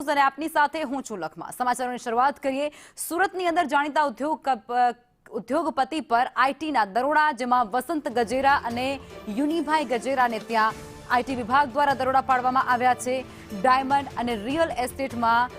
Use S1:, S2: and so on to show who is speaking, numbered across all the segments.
S1: News અને આપની સાથે હું છું લખમા। સમાચારોની શરૂઆત કરીએ। સુરતની અંદર જાણીતા ઉદ્યોગપતિ પર આઈટીના દરોડા, જેમાં વસંત ગજેરા અને યુનિભાઈ ગજેરાને ત્યાં આઈટી વિભાગ દ્વારા દરોડા પાડવામાં આવ્યા છે। ડાયમંડ અને રિયલ એસ્ટેટમાં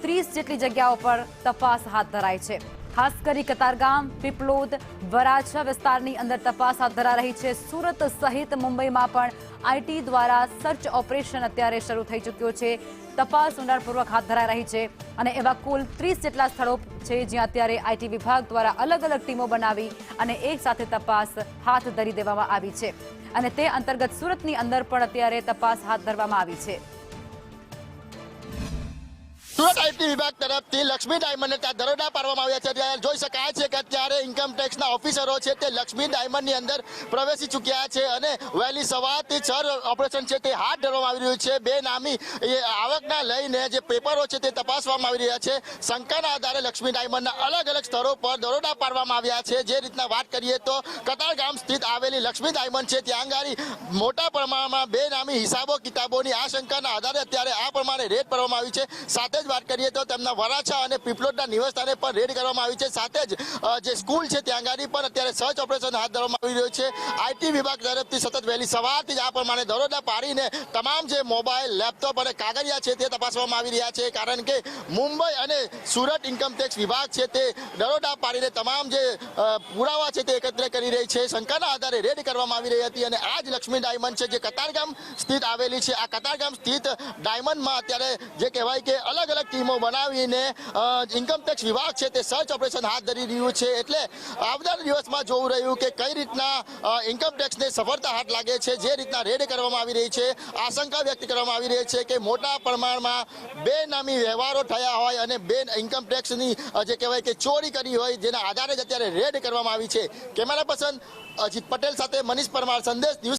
S1: 30 જેટલી જગ્યાઓ પર તપાસ હાથ ધરાઈ છે। ખાસ કરી કતારગામ, પીપલોદ, વરાછા વિસ્તારની અંદર તપાસ હાથ ધરા રહી છે। સુરત સહિત મુંબઈમાં પણ આઈટી દ્વારા સર્ચ ઓપરેશન અત્યારે શરૂ થઈ ચૂક્યો છે। તપાસ ઊંડાણપૂર્વક હાથ ધરાઈ રહી છે અને એવા કુલ 30 જેટલા સ્થળો છે જ્યાં અત્યારે આઈટી વિભાગ દ્વારા અલગ અલગ ટીમો બનાવી અને એક સાથે તપાસ હાથ ધરી દેવામાં આવી છે અને તે અંતર્ગત સુરતની અંદર પણ અત્યારે તપાસ હાથ ધરવામાં આવી છે।
S2: સુરત આઈટી વિભાગ તરફથી લક્ષ્મી ડાયમંડને ત્યાં દરોડા પાડવામાં આવ્યા છે। ત્યારે જોઈ શકાય છે કે અત્યારે ઇન્કમ ટેક્સના ઓફિસરો છે તે લક્ષ્મી ડાયમંડની અંદર પ્રવેશી ચૂક્યા છે અને વહેલી સવારથી સર્ચ ઓપરેશન છે તે હાથ ધરવામાં આવી રહ્યું છે। બેનામી આવકના લઈને જે પેપરો છે તે તપાસવામાં આવી રહ્યા છે। શંકાના આધારે લક્ષ્મી ડાયમંડના અલગ અલગ સ્થળો પર દરોડા પાડવામાં આવ્યા છે। જે રીતના વાત કરીએ તો કતારગામ સ્થિત આવેલી લક્ષ્મી ડાયમંડ છે ત્યાં આગળ મોટા પ્રમાણમાં બેનામી હિસાબો કિતાબોની આશંકાના આધારે અત્યારે આ પ્રમાણે રેડ કરવામાં આવી છે। સાથે વાત કરીએ તો તેમના વરાછા અને પીપલોદના નિવાસસ્થાને પણ રેડ કરવામાં આવી છે। સાથે જ જે સ્કૂલ છે ત્યાં આગળ પણ અત્યારે સર્ચ ઓપરેશન હાથ ધરવામાં આવી રહ્યું છે। આઈટી વિભાગ તરફથી સતત વહેલી સવારથી જ આ પ્રમાણે દરોડા પાડીને તમામ જે મોબાઈલ, લેપટોપ અને કાગળિયા છે તે તપાસવામાં આવી રહ્યા છે। કારણ કે મુંબઈ અને સુરત ઇન્કમ ટેક્સ વિભાગ છે તે દરોડા પાડીને તમામ જે પુરાવા છે તે એકત્ર કરી રહી છે। શંકાના આધારે રેડ કરવામાં આવી રહી હતી અને આ જ લક્ષ્મી ડાયમંડ છે જે કતારગામ સ્થિત આવેલી છે। આ કતારગામ સ્થિત ડાયમંડમાં અત્યારે જે કહેવાય કે અલગ અલગ ટીમો બનાવીને ઇન્કમ ટેક્સ વિભાગ છે તે સર્ચ ઓપરેશન હાથ ધરી રહ્યું છે। એટલે આવનાર દિવસમાં જોવું રહ્યું કે કઈ રીતના ઇન્કમ ટેક્સને સફળતા હાથ લાગે છે। જે રીતના રેડ કરવામાં આવી રહી છે, આશંકા વ્યક્ત કરવામાં આવી રહી છે કે મોટા પ્રમાણમાં બેનામી વ્યવહારો થયા હોય અને ઇન્કમ ટેક્સની જે કહેવાય કે ચોરી કરી હોય, જેના આધારે જ અત્યારે રેડ કરવામાં આવી છે। કેમેરા પર્સન અજીત પટેલ સાથે મનીષ પરમાર, સંદેશ ન્યૂઝ।